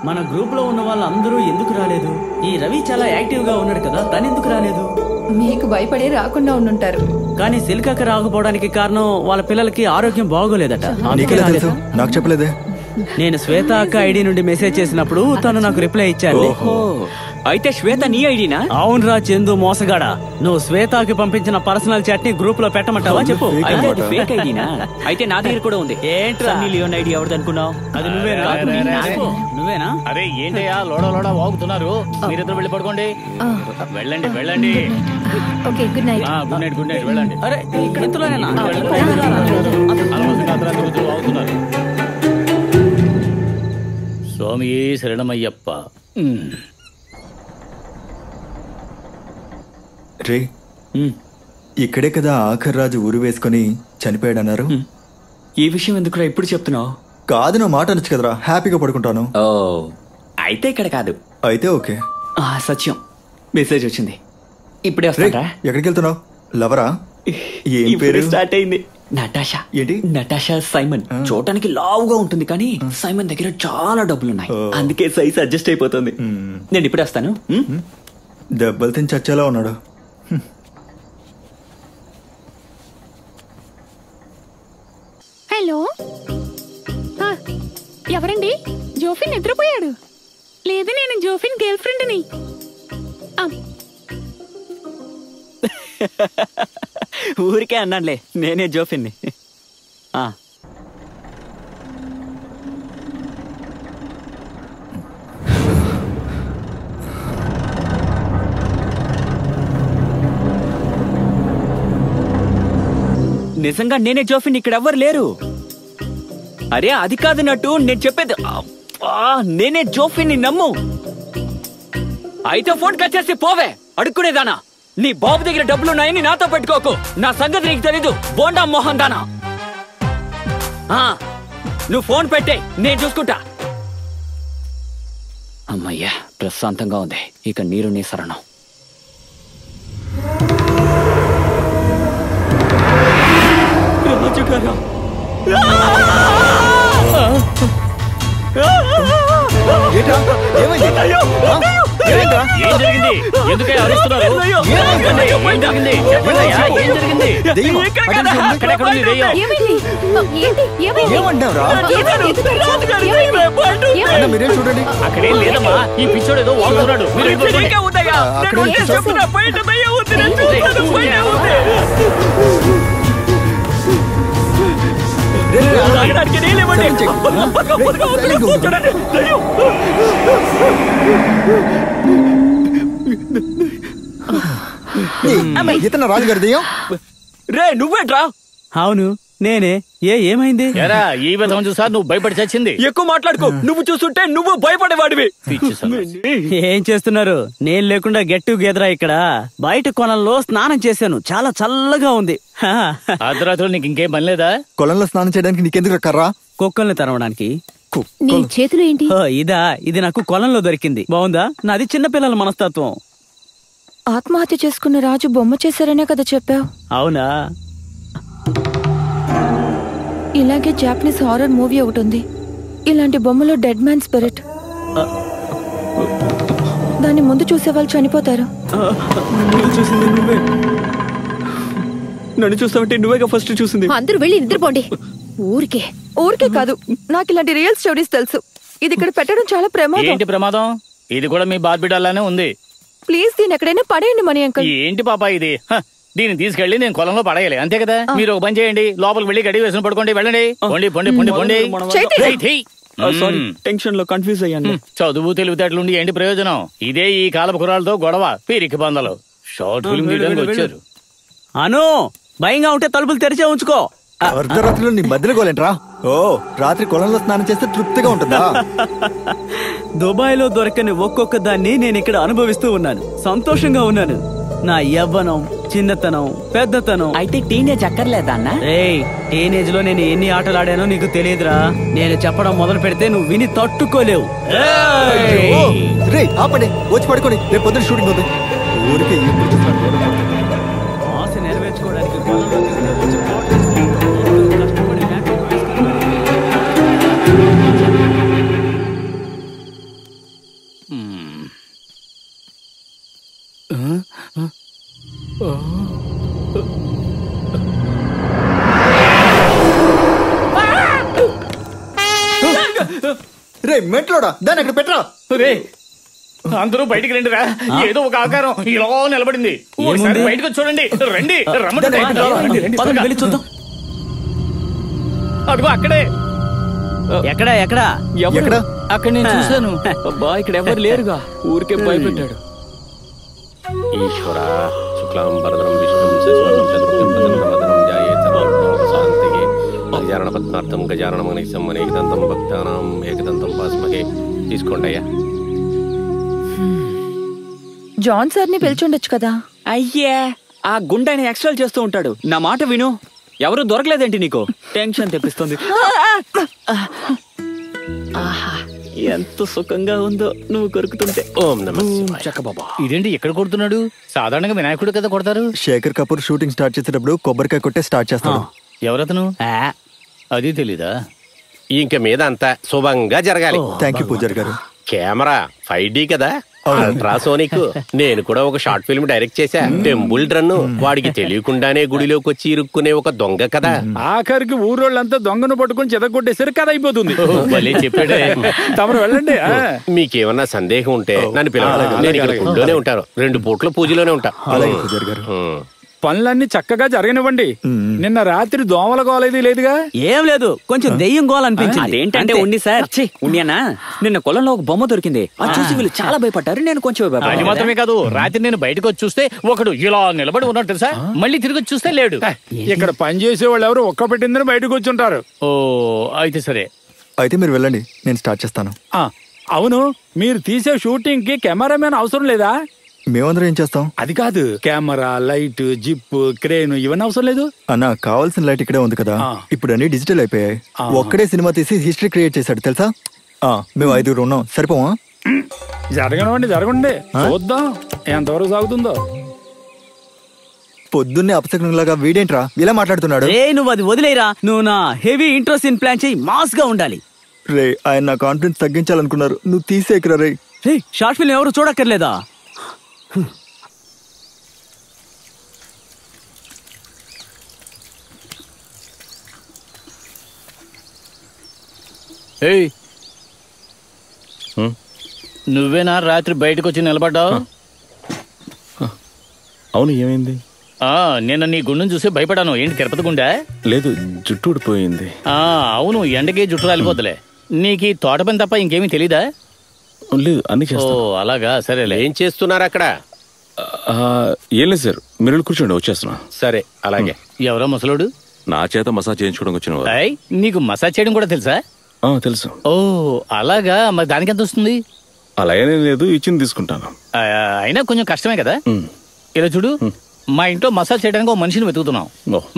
మన గ్రూప్ లో ఉన్న వాళ్ళందరూ ఎందుకు రాలేదు? ఈ రవి చాలా యాక్టివ్ గా ఉన్నాడు కదా, తను ఎందుకు రాలేదు? మీకు భయపడి రాకుండా ఉండుంటారు. కానీ సిల్కక్క రాకపోవడానికి కారణం వాళ్ళ పిల్లలకి ఆరోగ్యం బాగోలేదట. నాకు చెప్పలేదే. నేను శ్వేత అక్క ఐడి నుండి మెసేజ్ చేసినప్పుడు తను నాకు రిప్లై ఇచ్చాడు. అయితే శ్వేత నీ ఐడినా? అవునరా చందు మోసగాడా, నువ్వు శ్వేతకి పంపించిన పర్సనల్ చాట్ ని గ్రూప్ లో పెట్టమంటావా చెప్పు. అయితే అది ఫేక్ ఐడినా? అయితే నా దగ్గర కూడా ఉంది. ఏంట్రా లియోన్ ఐడి ఎవరిది అనుకున్నావు? అది నువ్వేనా? అరే ఏంటయ్యా లోడ వాగుతున్నారు? మీరిద్దరు వెళ్ళి పడుకోండి. వెళ్ళండి వెళ్ళండి. Okay good night. Good night వెళ్ళండి. అరే ఇక్కడ ఇంతలోనేనా? వాగుతున్నారు. స్వామి శరణమయ్యప్ప. రే ఇక్కడే కదా ఆఖర్ రాజు ఊరు వేసుకుని చనిపోయాడన్నారు. ఈ విషయం ఎందుకురా ఇప్పుడు చెప్తున్నావు? కాదు నా మాట అనొచ్చు కదరా, హ్యాపీగా పడుకుంటాను. ఓ అయితే ఇక్కడ కాదు. అయితే ఓకే. సత్యం మెసేజ్ వచ్చింది ఇప్పుడే వస్తా. ఎక్కడికి వెళ్తున్నావు? లవరా? ఏం పేరు? స్టార్ట్ అయింది. నటాషా. ఏంటి? Natasha Simon. చూడటానికి లావుగా ఉంటుంది కానీ సైమన్ దగ్గర చాలా డబ్బులున్నాయి, అందుకే సైజ్ అడ్జస్ట్ అయిపోతుంది. నేను ఇప్పుడే వస్తాను. దెబ్బలు తిని చచ్చేలా ఉన్నాడు. హలో ఎవరండి? జోఫిన్ నిద్రపోయాడు. లేదు నేను జోఫిన్ గర్ల్ ఫ్రెండ్ని. ఊరికే అన్నానులే, నేనే జోఫిన్ని. నిజంగా నేనే జోఫిన్, ఇక్కడ ఎవ్వరు లేరు. అరే అది కాదు నట్టు, నేను చెప్పేది నేనే జోఫిన్, నమ్ము. అయితే ఫోన్ కట్ చేసి పోవే అడుక్కునేదానా. నీ బాబు దగ్గర డబ్బులున్నాయని నాతో పెట్టుకోకు, నా సంగతి నీకు తెలీదు బోండా మోహన్ దానా. నువ్వు ఫోన్ పెట్టే, నేను చూసుకుంటా. అమ్మయ్యా ప్రశాంతంగా ఉంది, ఇక నీరు నీ శరణం. రాజుగారా ఏం జరిగింది? ఎందుకే అరుస్తున్నారు? మీరేం చూడండి, అక్కడేం లేదమ్మా. ఈ పిచ్చోడు ఏదో వాడుతున్నాడు. ఇతను రాజుగారి దెయ్యం. రే నువ్వేట్రా? అవును నేనే. ఏమైంది? ఈ విధం చూసా నువ్వు భయపడి చచ్చింది. ఎక్కువ మాట్లాడుకో, నువ్వు చూస్తుంటే నువ్వు భయపడేవాడివి. ఏం చేస్తున్నారు? నేను లేకుండా గెట్ టుగెదరా ఇక్కడ. బయట కొలంలో స్నానం చేశాను, చాలా చల్లగా ఉంది. అర్ధరాత్రులు నీకు ఇంకేం పని లేదా? కొలంలో స్నానం చేయడానికి నీకెందుకు కర్రా? కుక్కల్ని తరవడానికి. నీ చేతులు ఏంటి? ఇదా? ఇది నాకు కొలంలో దొరికింది. బాగుందా? నాది చిన్నపిల్లల మనస్తత్వం. ఆత్మహత్య చేసుకున్న రాజు బొమ్మ చేశారనే కదా చెప్పావు? అవునా? ఇలాగే జాపనీస్ హారర్ మూవీ ఒకటి ఉంది, ఇలాంటి బొమ్మలో డెడ్ మ్యాన్ స్పిరిట్. దాన్ని ముందు చూసే వాళ్ళు చనిపోతారు. నన్ను చూస్తావంటే నువ్వేగా ఫస్ట్ చూసింది. అందరూ వెళ్ళి నిద్రపోండి. ఊరికే కాదు, నాకు ఇలాంటి రియల్ స్టోరీస్ తెలుసు. ఇది ఇక్కడ పెట్టడం చాలా ప్రమాదం. ఏంటి ప్రమాదం? ఇది కూడా మీ బార్బిడాలానే ఉంది. ప్లీజ్ దీన్ని ఎక్కడైనా పడేయండి మనీ అంకుల్. ఏంటి పాపా ఇది? దీన్ని తీసుకెళ్లి నేను కొలంలో పడేయాలి అంతే కదా? మీరు ఒక పని చేయండి, లోపలికి వెళ్ళి గడి వేసుకుని పడుకోండి. వెళ్ళండి, పొండి. టెన్షన్ లో కన్ఫ్యూజ్ అయ్యాను. చదువు తెలివితేటలుండి ఏంటి ప్రయోజనం? ఇదే ఈ కాలపు కురాలతో గొడవ, పీరికి బందలు. షార్ట్ ఫిల్మ్ తీయడానికి వచ్చారు. అను భయంగా ఉంటే తలుపులు తెరిచే ఉంచుకో. అర్ధరాత్రిలో నీ మధ్యలో గోలేంట్రా? ఓ రాత్రి కొలంలో స్నానం చేస్తే తృప్తిగా ఉంటుందా? దుబాయ్ లో దొరకని ఒక్కొక్క దాన్ని నేను ఇక్కడ అనుభవిస్తూ ఉన్నాను, సంతోషంగా ఉన్నాను. నా యవ్వనం, చిన్నతనం, పెద్దతనం. అయితే టీనేజ్ అక్కర్లేదా అన్న? టీనేజ్ లో నేను ఎన్ని ఆటలు ఆడానో నీకు తెలియదురా. నేను చెప్పడం మొదలు పెడితే నువ్వు విని తట్టుకోలేవు. ఆపండి, వచ్చి పడుకోండి, రేపు పొద్దున షూటింగ్ ఉంది. ఊరికే ఆశ నెరవేర్చుకోవడానికి రే మెట్లోడా దాన్ని అక్కడ పెట్టరా. రే అందరూ బయటికి రండి రా. ఏదో ఒక ఆకారం ఇలా నిలబడింది. ఒకసారి బయటకు చూడండి. రండి పదండి, వెళ్ళి చూద్దాం. అదిగో అక్కడే. ఎక్కడా ఎక్కడా ఎక్కడ? అక్కడ నేను చూశాను. అబ్బా ఇక్కడ ఎవరు లేరుగా. ఊరికే భయపెట్టాడు. ఈశ్వర శుక్లాం వరదనం విష్ణుం శశివర్ణం చతుర్భుజం ప్రసన్నవదనం ధ్యాయేత్ శాంతిగే గజానన పద్మార్థం గజాననమనిసం అనేకదంతం భక్తానాం ఏకదంతం పాస్మగే. తీసుకోండి అయ్యా. జాన్ సార్ ని పిలిచుండొచ్చు కదా. అయ్యే ఆ గుండాని ఎక్స్ట్రాల్ చేస్తూ ఉంటాడు. నా మాట విను. ఎవరు దొరకలేదేంటి నీకు? టెన్షన్ తెప్పిస్తుంది. ఎంత సుఖంగా ఉందో నువ్వు కొరుకుతుంటే. ఓం నమః శివాయ. చక్క బాబా. ఇదేంటి ఎక్కడ కొడుతున్నాడు? సాధారణంగా వినాయకుడు కదా కొడతారు. శేఖర్ కపూర్ షూటింగ్ స్టార్ట్ చేసేటప్పుడు కొబ్బరికాయ కొట్టే స్టార్ట్ చేస్తాడు. ఎవరతను? అది తెలీదా? ఇంక మీద అంతా శుభంగా జరగాలి. థ్యాంక్ యూ పూజారి గారు. కెమెరా 5D కదా, అల్ట్రాసోనిక్. నేను కూడా ఒక షార్ట్ ఫిల్మ్ డైరెక్ట్ చేశా. Temple run. వాడికి తెలియకుండానే గుడిలోకి వచ్చి ఇరుక్కునే ఒక దొంగ కదా. ఆఖరికి ఊరోళ్ళంతా దొంగను పట్టుకుని చెదగొట్టేసరికి కథ అయిపోతుంది. భలే చెప్పాడే. తమరు వెళ్ళండి. మీకేమన్నా సందేహం ఉంటే నన్ను పిలవాలి. నేను ఇక్కడ గుడిలోనే ఉంటాను. 2 పూట్ల పూజలోనే ఉంటా. అలాగే పూజారి గారు. పనులన్నీ చక్కగా జరగనివ్వండి. నిన్న రాత్రి దోమల గోలేది లేదుగా? ఏం లేదు, కొంచెం దెయ్యం గోలనిపించింది. అదేంటంటే ఉండి సార్ ఉండియానా నిన్న కొలంలో ఒక బొమ్మ దొరికింది. అది చూసి వీళ్ళు చాలా భయపడ్డారు. నేను కొంచెం అది భయపడ్డాను. మాత్రమే కాదు, రాత్రి నేను బయటకు వచ్చి చూస్తే ఒకడు ఇలా నిలబడి ఉన్నట్టు తెలుసా. మళ్ళీ తిరిగి వచ్చి చూస్తే లేడు. ఇక్కడ పని చేసే వాళ్ళు ఎవరు ఒక్క పెట్టిందని బయటకు వచ్చి ఉంటారు. ఓ అయితే సరే. అయితే మీరు వెళ్ళండి, నేను స్టార్ట్ చేస్తాను. అవును, మీరు తీసే షూటింగ్ కి కెమెరామెన్ అవసరం లేదా? మేమందరం ఏం చేస్తాం? అది కాదు, కెమెరా, లైట్, జిప్, క్రేన్ ఇవన్నీ అవసరం లేదు అన్న. కావాల్సిన లైట్ ఇక్కడే ఉంది కదా. ఇప్పుడు అన్ని డిజిటల్ అయిపోయాయి. ఒక్కడే సినిమా తీసి హిస్టరీ క్రియేట్ చేశాడు తెలుసా. మేము 5 ఉన్నాం, సరిపోవా? జరగనివ్వండి, జరగండి, చూద్దాం ఎంతవరకు సాగుతుందో. పొద్దున్నే అపశకునంలాగా వీడేంట్రా ఇలా మాట్లాడుతున్నాడు? నువ్వు అది వదిలేరా. నువ్వు నా హెవీ ఇంట్రో సీన్ ప్లాన్ చేయి, మాస్ గా ఉండాలి. రే ఆయన నా కాన్ఫిడెన్స్ తగ్గించాలనుకున్నారు. నువ్వు తీసేకరా రే. షార్ట్ ఫిల్మ్ ఎవరు చూడక్కర్లేదా? ఏయ్ నువ్వేనా రాత్రి బయటకు వచ్చి నిలబడ్డావు? అవును, ఏమైంది? నిన్న నీ గుండెను చూసి భయపడాను. ఏంటి తిరుపతి గుండె? లేదు, జుట్టు ఊడిపోయింది. అవును, ఎండకి జుట్టు రాలిపోతులే. నీకు ఈ తోట పని తప్ప ఇంకేమీ తెలీదా? లేదు, అన్ని చేస్తా. ఓ అలాగా, సరేలే. ఏం చేస్తున్నారు అక్కడ? ఏం లేదు సార్, మీరు కూర్చోండి, వచ్చేస్తున్నా. సరే అలాగే. ఎవరో ముసలోడు నా చేత మసాజ్ చేయించుకోవడం వచ్చిన. నీకు మసాజ్ చేయడం కూడా తెలుసా? తెలుసు. ఓ అలాగా, మరి దానికి ఎంత వస్తుంది? అలాగనే లేదు, ఇచ్చింది తీసుకుంటాను. అయినా కొంచెం కష్టమే కదా. ఇలా చూడు, మా ఇంట్లో మసాజ్ చేయడానికి ఒక మనిషిని వెతుకుతున్నాం.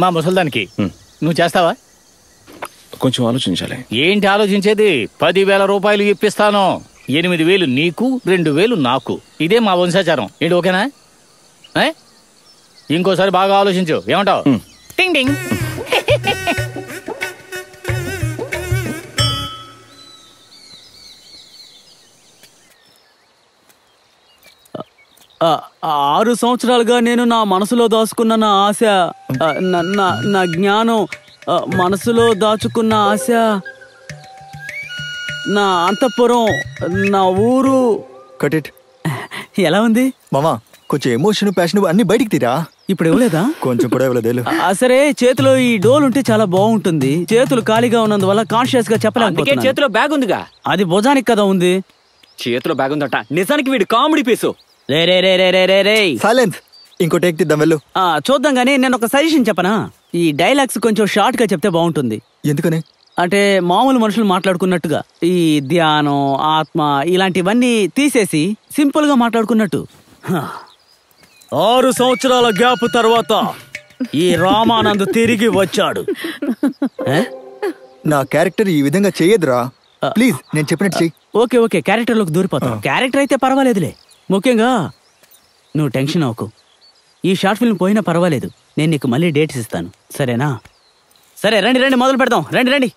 మా ముసలిదానికి నువ్వు చేస్తావా? కొంచెం ఆలోచించాలి. ఏంటి ఆలోచించేది? 10,000 రూపాయలు ఇప్పిస్తాను. 8,000 నీకు, 2,000 నాకు. ఇదే మా వంశాచారం. ఏంటి ఓకేనా? ఇంకోసారి బాగా ఆలోచించు. ఏమంటావు? టింగ్ టింగ్. ఆ 6 సంవత్సరాలుగా నేను నా మనసులో దాచుకున్న నా ఆశ, నా జ్ఞానం, మనసులో దాచుకున్న ఆశ, నా అంతఃపురం, నా ఊరు. Cut it. ఎలా ఉంది మామా? కొంచెం ఎమోషన్, ప్యాషన్ అన్ని బయటికి తీరా. ఇప్పుడు ఇవ్వలేదా? కొంచెం కూడా ఇవ్వలేదు. సరే, చేతిలో ఈ డోల్ ఉంటే చాలా బాగుంటుంది. చేతులు ఖాళీగా ఉన్నందువల్ల కాన్షియస్ గా చెప్పలేక. చేతిలో బ్యాగ్ ఉందిగా. అది భుజానికి కదా ఉంది. చేతిలో బ్యాగ్ ఉందట. నిజానికి వీడు కామెడీ పీసు. సైలెన్స్. ఇంకో టేక్ తీద్దాం, వెళ్ళు. చూద్దాం గానీ నేను ఒక సజెషన్ చెప్పనా? ఈ డైలాగ్స్ కొంచెం షార్ట్ గా చెప్తే బాగుంటుంది. ఎందుకని? అంటే మామూలు మనుషులు మాట్లాడుకున్నట్టుగా ఈ ధ్యానం, ఆత్మ ఇలాంటివన్నీ తీసేసి సింపుల్ గా మాట్లాడుకున్నట్టు. 6 సంవత్సరాల గ్యాప్ తర్వాత ఈ రామానంద్ తిరిగి వచ్చాడు. నా క్యారెక్టర్ ఈ విధంగా చెయ్యదురా. ప్లీజ్, నేను చెప్పినట్టు చెయ్యి. ఓకే, క్యారెక్టర్ లోకి దూరిపోతాం. క్యారెక్టర్ అయితే పర్వాలేదులే. ముఖ్యంగా నువ్వు టెన్షన్ అవ్వకు. ఈ షార్ట్ ఫిల్మ్ పోయినా పర్వాలేదు. నేను నీకు మళ్ళీ డేట్స్ ఇస్తాను, సరేనా? సరే రండి మొదలు పెడదాం. రండి.